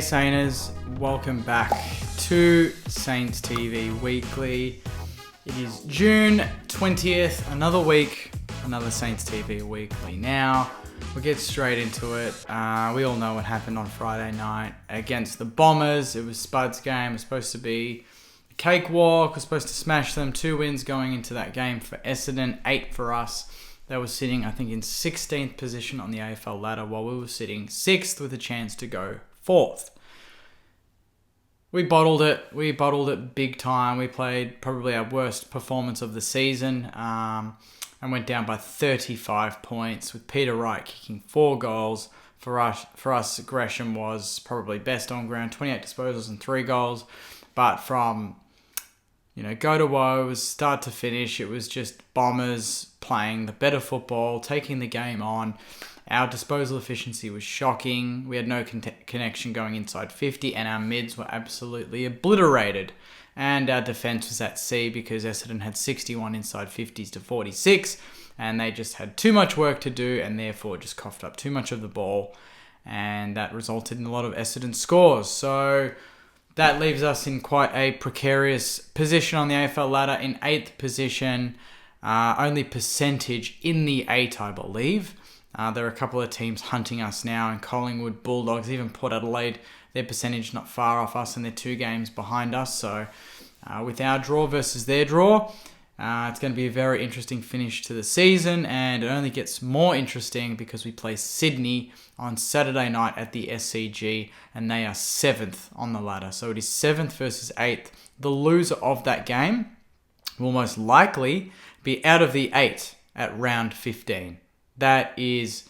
Sainers, welcome back to Saints TV Weekly. It is June 20th, another week, another Saints TV Weekly. Now, we'll get straight into it. We all know what happened on Friday night against the Bombers. It was Spud's game. It was supposed to be a cakewalk. It was supposed to smash them. 2 wins going into that game for Essendon, 8 for us. They were sitting, I think, in 16th position on the AFL ladder, while we were sitting 6th with a chance to go 4th. We bottled it. We bottled it big time. We played probably our worst performance of the season and went down by 35 points with Peter Wright kicking 4 goals. For us, Gresham was probably best on ground, 28 disposals and 3 goals. But from go to woe, it was start to finish. It was just Bombers playing the better football, taking the game on. Our disposal efficiency was shocking. We had no connection going inside 50, and our mids were absolutely obliterated. And our defence was at sea because Essendon had 61 inside 50s to 46, and they just had too much work to do and therefore just coughed up too much of the ball, and that resulted in a lot of Essendon scores. So that leaves us in quite a precarious position on the AFL ladder, in 8th position, only percentage in the 8, I believe. There are a couple of teams hunting us now, and Collingwood, Bulldogs, even Port Adelaide, their percentage not far off us, and they're 2 games behind us. So with our draw versus their draw, it's going to be a very interesting finish to the season, and it only gets more interesting because we play Sydney on Saturday night at the SCG, and they are 7th on the ladder. So it is 7th versus 8th. The loser of that game will most likely be out of the 8 at round 15. That is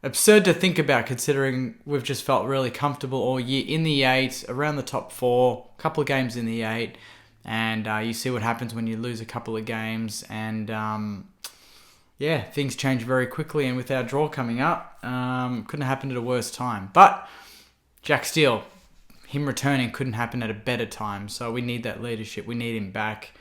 absurd to think about, considering we've just felt really comfortable all year in the 8, around the top 4, a couple of games in the 8, and you see what happens when you lose a couple of games, and things change very quickly. And with our draw coming up, couldn't have happened at a worse time. But Jack Steele, him returning, couldn't happen at a better time. So we need that leadership. We need him back,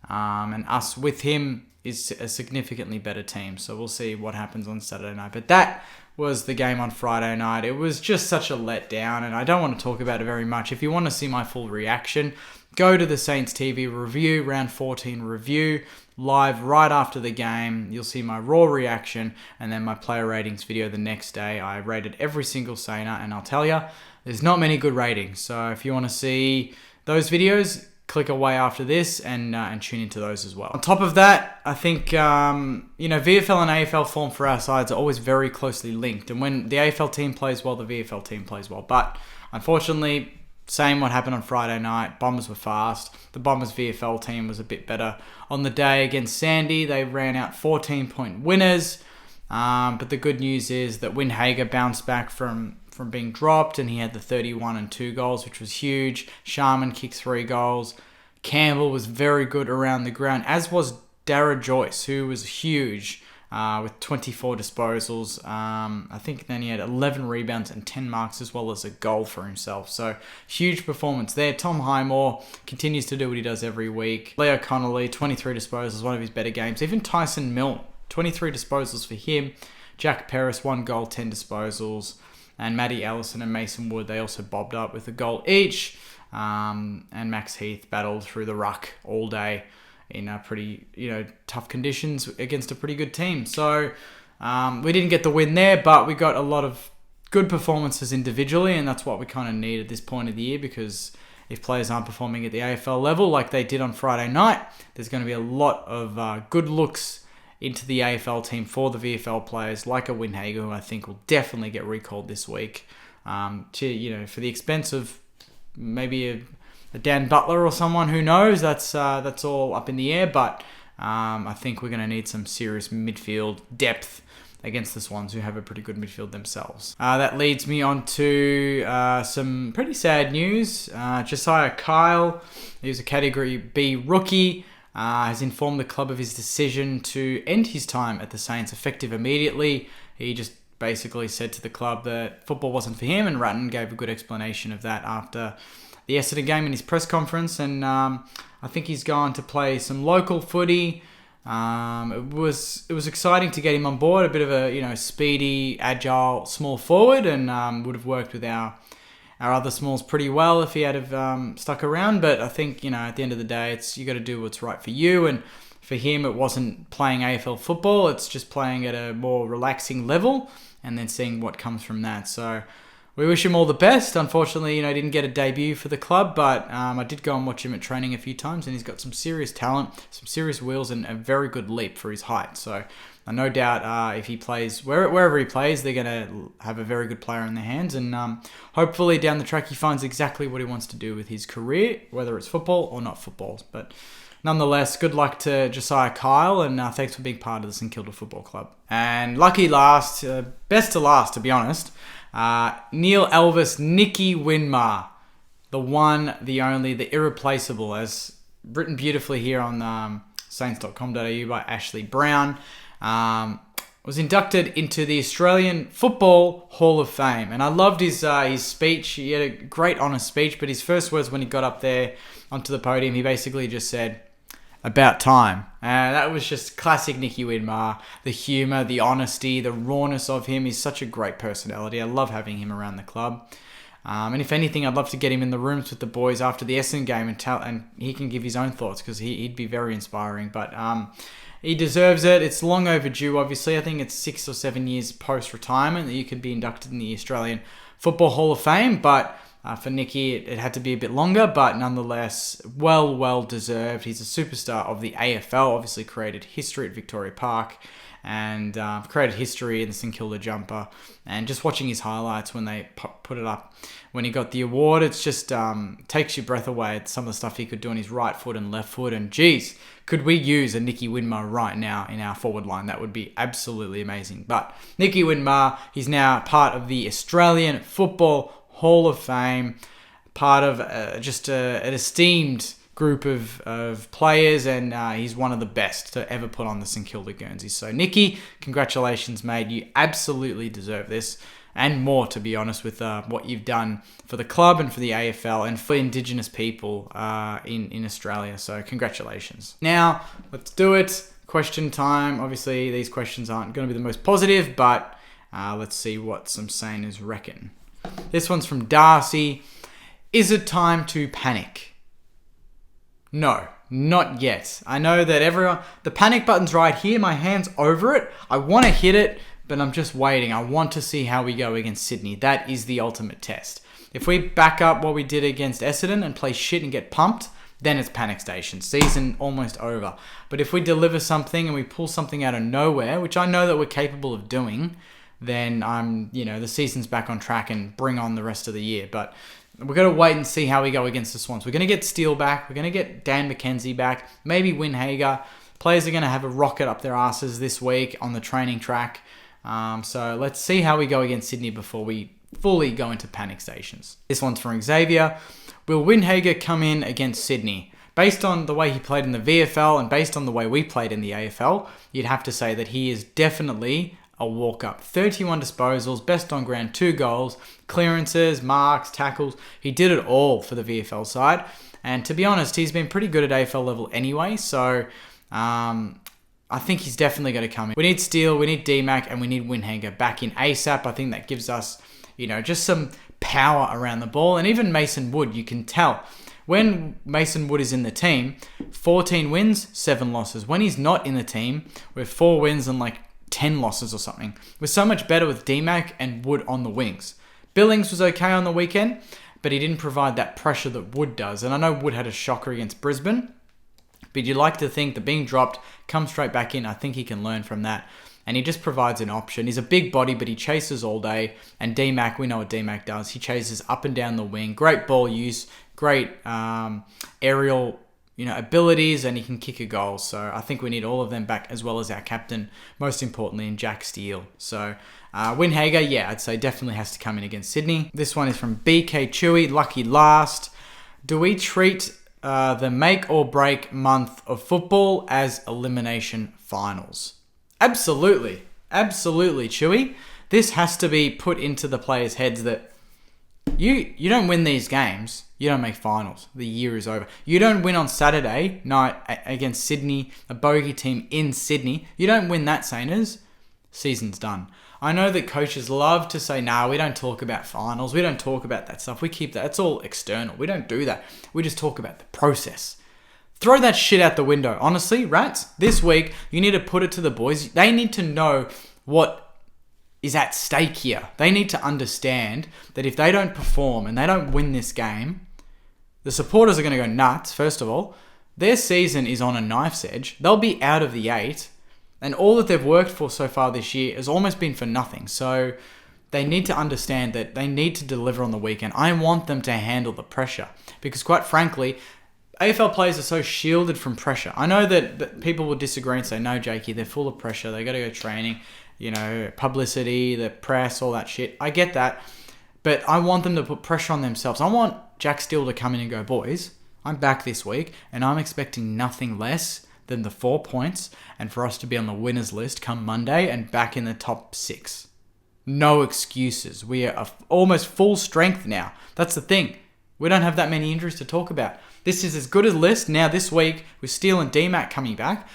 and us with him is a significantly better team. So we'll see what happens on Saturday night. But that was the game on Friday night. It was just such a letdown, and I don't want to talk about it very much. If you want to see my full reaction, go to the Saints TV review, round 14 review, live right after the game. You'll see my raw reaction, and then my player ratings video the next day. I rated every single Sainer, and I'll tell you, there's not many good ratings. So if you want to see those videos, click away after this and tune into those as well. On top of that, I think VFL and AFL form for our sides are always very closely linked. And when the AFL team plays well, the VFL team plays well. But unfortunately, same what happened on Friday night. Bombers were fast. The Bombers VFL team was a bit better on the day against Sandy. They ran out 14-point winners. But the good news is that Winhager bounced back from being dropped, and he had the 31 and 2 goals, which was huge. Sharman kicked 3 goals. Campbell was very good around the ground, as was Dara Joyce, who was huge with 24 disposals. I think then he had 11 rebounds and 10 marks, as well as a goal for himself. So huge performance there. Tom Highmore continues to do what he does every week. Leo Connolly, 23 disposals, one of his better games. Even Tyson Milne, 23 disposals for him. Jack Paris, 1 goal, 10 disposals. And Matty Ellison and Mason Wood, they also bobbed up with a goal each. And Max Heath battled through the ruck all day in pretty tough conditions against a pretty good team. So we didn't get the win there, but we got a lot of good performances individually, and that's what we kind of need at this point of the year, because if players aren't performing at the AFL level like they did on Friday night, there's going to be a lot of good looks into the AFL team for the VFL players, like a Winhager, who I think will definitely get recalled this week, for the expense of maybe a Dan Butler or someone. Who knows? That's all up in the air, but I think we're going to need some serious midfield depth against the Swans, who have a pretty good midfield themselves. That leads me on to some pretty sad news. Josiah Kyle, who's a Category B rookie, has informed the club of his decision to end his time at the Saints effective immediately. He just basically said to the club that football wasn't for him, and Ratton gave a good explanation of that after the Essendon game in his press conference. And I think he's gone to play some local footy. It was exciting to get him on board, a bit of a speedy, agile, small forward, and would have worked with our our other smalls pretty well if he had have stuck around. But I think, at the end of the day, you got to do what's right for you. And for him, it wasn't playing AFL football. It's just playing at a more relaxing level and then seeing what comes from that. So we wish him all the best. Unfortunately, he didn't get a debut for the club, but I did go and watch him at training a few times, and he's got some serious talent, some serious wheels, and a very good leap for his height. So no doubt if he plays, wherever he plays, they're going to have a very good player in their hands, and hopefully down the track he finds exactly what he wants to do with his career, whether it's football or not football. But nonetheless, good luck to Josiah Kyle, and thanks for being part of the St Kilda Football Club. And lucky last, best to last, to be honest, Neil Elvis Nicky Winmar, the one, the only, the irreplaceable, as written beautifully here on saints.com.au by Ashley Brown, was inducted into the Australian Football Hall of Fame. And I loved his speech. He had a great honest speech, but his first words when he got up there onto the podium, he basically just said, "About time." And that was just classic Nicky Winmar. The humour, the honesty, the rawness of him. He's such a great personality. I love having him around the club. And if anything, I'd love to get him in the rooms with the boys after the Essendon game and he can give his own thoughts, because he'd be very inspiring. But he deserves it. It's long overdue, obviously. I think it's 6 or 7 years post-retirement that you could be inducted in the Australian Football Hall of Fame. But for Nicky, it had to be a bit longer, but nonetheless, well deserved. He's a superstar of the AFL, obviously created history at Victoria Park and created history in the St Kilda jumper. And just watching his highlights when they put it up, when he got the award, it's just takes your breath away at some of the stuff he could do on his right foot and left foot. And geez, could we use a Nicky Winmar right now in our forward line? That would be absolutely amazing. But Nicky Winmar, he's now part of the Australian Football Hall of Fame, part of just an esteemed group of players, and he's one of the best to ever put on the St Kilda Guernseys. So Nicky, congratulations, mate. You absolutely deserve this, and more, to be honest, with what you've done for the club and for the AFL and for Indigenous people in Australia. So congratulations. Now, let's do it. Question time. Obviously, these questions aren't going to be the most positive, but let's see what some saners reckon. This one's from Darcy. Is it time to panic? No, not yet. I know that the panic button's right here. My hand's over it. I want to hit it, but I'm just waiting. I want to see how we go against Sydney. That is the ultimate test. If we back up what we did against Essendon and play shit and get pumped, then it's panic station. Season almost over. But if we deliver something and we pull something out of nowhere, which I know that we're capable of doing, then the season's back on track and bring on the rest of the year. But we're going to wait and see how we go against the Swans. We're going to get Steele back. We're going to get Dan McKenzie back. Maybe Winhager. Players are going to have a rocket up their asses this week on the training track. So let's see how we go against Sydney before we fully go into panic stations. This one's from Xavier. Will Winhager come in against Sydney? Based on the way he played in the VFL and based on the way we played in the AFL, you'd have to say that he is definitely a walk-up. 31 disposals, best on ground, 2 goals, clearances, marks, tackles. He did it all for the VFL side. And to be honest, he's been pretty good at AFL level anyway. So I think he's definitely going to come in. We need Steele, we need D-Mac, and we need Winhager back in ASAP. I think that gives us, just some power around the ball. And even Mason Wood, you can tell. When Mason Wood is in the team, 14 wins, 7 losses. When he's not in the team, we're 4 wins and 10 losses or something. We're so much better with D-Mac and Wood on the wings. Billings was okay on the weekend, but he didn't provide that pressure that Wood does. And I know Wood had a shocker against Brisbane, but you'd like to think that being dropped, come straight back in. I think he can learn from that. And he just provides an option. He's a big body, but he chases all day. And D-Mac, we know what D-Mac does. He chases up and down the wing. Great ball use, great aerial abilities, and he can kick a goal. So I think we need all of them back, as well as our captain, most importantly, in Jack Steele. So Winhager, I'd say definitely has to come in against Sydney. This one is from BK Chewy, lucky last. Do we treat the make or break month of football as elimination finals? Absolutely, Chewy. This has to be put into the players' heads that you don't win these games, you don't make finals. The year is over. You don't win on Saturday night against Sydney, a bogey team in Sydney. You don't win that, Saners. Season's done. I know that coaches love to say, nah, we don't talk about finals. We don't talk about that stuff. We keep that. It's all external. We don't do that. We just talk about the process. Throw that shit out the window. Honestly, Rats, this week, you need to put it to the boys. They need to know what is at stake here. They need to understand that if they don't perform and they don't win this game, the supporters are going to go nuts, first of all. Their season is on a knife's edge. They'll be out of the 8. And all that they've worked for so far this year has almost been for nothing. So they need to understand that they need to deliver on the weekend. I want them to handle the pressure. Because quite frankly, AFL players are so shielded from pressure. I know that people will disagree and say, no, Jakey, they're full of pressure. They got to go training, publicity, the press, all that shit. I get that. But I want them to put pressure on themselves. I want Jack Steele to come in and go, boys, I'm back this week and I'm expecting nothing less than the 4 points and for us to be on the winners list come Monday and back in the top 6. No excuses. We are almost full strength now. That's the thing. We don't have that many injuries to talk about. This is as good a list now this week with Steele and DMAC coming back.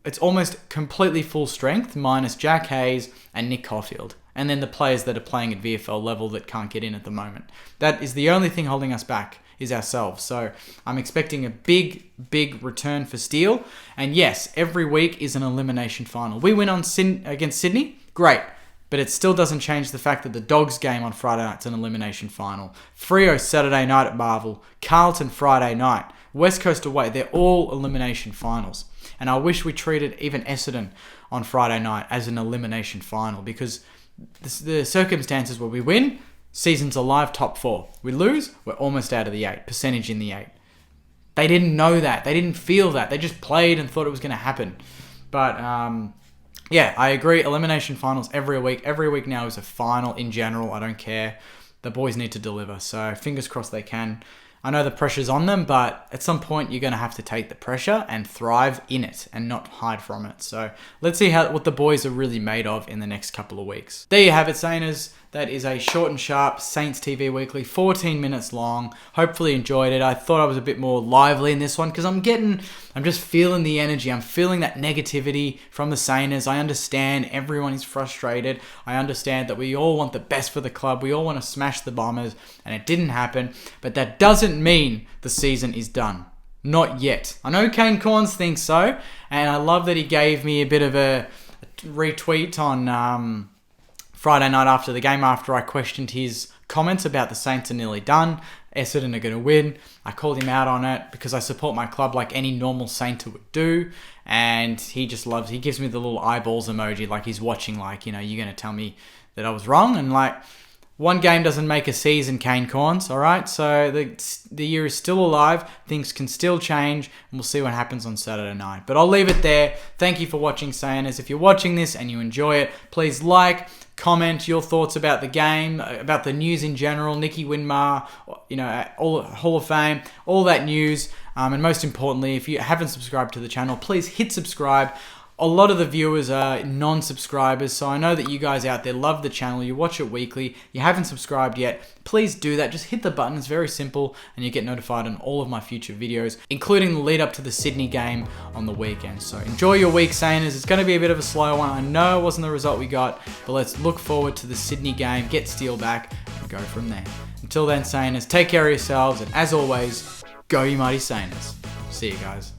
It's almost completely full strength minus Jack Hayes and Nick Caulfield. And then the players that are playing at VFL level that can't get in at the moment. That is the only thing holding us back is ourselves. So I'm expecting a big, big return for Steele. And yes, every week is an elimination final. We win against Sydney, great. But it still doesn't change the fact that the Dogs game on Friday night's an elimination final. Freo Saturday night at Marvel. Carlton Friday night. West Coast away. They're all elimination finals. And I wish we treated even Essendon on Friday night as an elimination final because the circumstances where we win, season's alive, top 4. We lose, we're almost out of the 8, percentage in the 8. They didn't know that. They didn't feel that. They just played and thought it was going to happen. But, yeah, I agree. Elimination finals every week. Every week now is a final in general. I don't care. The boys need to deliver. So fingers crossed they can. I know the pressure's on them, but at some point you're going to have to take the pressure and thrive in it and not hide from it. So let's see what the boys are really made of in the next couple of weeks. There you have it, Sainers. That is a short and sharp Saints TV Weekly, 14 minutes long. Hopefully enjoyed it. I thought I was a bit more lively in this one because I'm just feeling the energy. I'm feeling that negativity from the Sainers. I understand everyone is frustrated. I understand that we all want the best for the club. We all want to smash the Bombers, and it didn't happen. But that doesn't mean the season is done. Not yet. I know Kane Corns thinks so, and I love that he gave me a bit of a retweet on Friday night after the game after I questioned his comments about the Saints are nearly done. Essendon are going to win. I called him out on it because I support my club like any normal Sainter would do. And he just loves, he gives me the little eyeballs emoji like he's watching like, you're going to tell me that I was wrong. And like, one game doesn't make a season, Kane Corns, all right? So the year is still alive. Things can still change, and we'll see what happens on Saturday night. But I'll leave it there. Thank you for watching, Sainers. If you're watching this and you enjoy it, please like, comment your thoughts about the game, about the news in general, Nicky Winmar, all Hall of Fame, all that news. And most importantly, if you haven't subscribed to the channel, please hit subscribe. A lot of the viewers are non-subscribers, so I know that you guys out there love the channel. You watch it weekly. You haven't subscribed yet. Please do that. Just hit the button. It's very simple, and you get notified on all of my future videos, including the lead up to the Sydney game on the weekend. So enjoy your week, Sainers. It's going to be a bit of a slow one. I know it wasn't the result we got, but let's look forward to the Sydney game, get Steele back, and go from there. Until then, Sainers, take care of yourselves, and as always, go you mighty Sainers. See you guys.